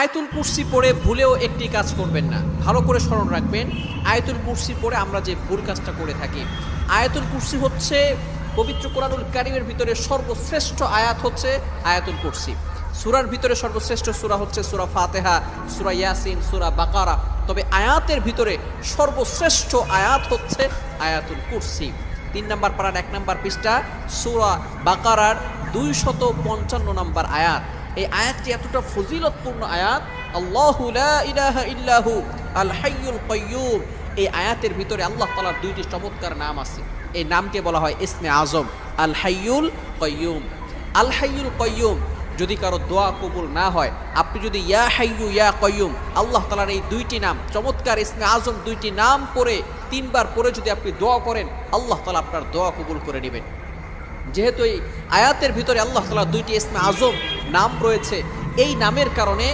আয়াতুল কুরসি পড়ে ভুলেও একটি কাজ করবেন না। ভালো করে স্মরণ রাখবেন, আয়াতুল কুরসি পড়ে আমরা যে ভুল কাজটা করে থাকি। আয়াতুল কুরসি হচ্ছে পবিত্র কোরআনুল কারীমের ভিতরে সর্বশ্রেষ্ঠ আয়াত হচ্ছে আয়াতুল কুরসি। সূরার ভিতরে সর্বশ্রেষ্ঠ সূরা হচ্ছে সূরা ফাতিহা, সূরা ইয়াসিন, সূরা বাকারা। তবে আয়াতের ভিতরে সর্বশ্রেষ্ঠ আয়াত হচ্ছে আয়াতুল কুরসি। 3 নম্বর পারার 1 নম্বর পৃষ্ঠা সূরা বাকারার 255 নম্বর আয়াত। এই আয়াতটি এতটা ফজিলতপূর্ণ আয়াত, আল্লাহু লা ইলাহা ইল্লাহু আল হাইয়ুল কাইয়্যুম। এই আয়াতের ভিতরে আল্লাহ তাআলার 2টি চমৎকার নাম আছে। এই নামকে বলা হয় ইসমে আজম, আল হাইয়ুল কাইয়্যুম। আল হাইয়ুল কাইয়্যুম যদি কারো দোয়া কবুল না হয়, আপনি যদি ইয়া হাইয়ু ইয়া কাইয়্যুম আল্লাহ তাআলার এই 2টি নাম চমৎকার ইসমে আজম 2টি নাম পড়ে 3 বার পড়ে যদি আপনি দোয়া করেন, আল্লাহ তাআলা আপনার দোয়া কবুল করে নেবেন। যেহেতু এই আয়াতের ভিতরে আল্লাহ তাআলা 2টি ইসমে আজম নাম রয়েছে, এই নামের কারণে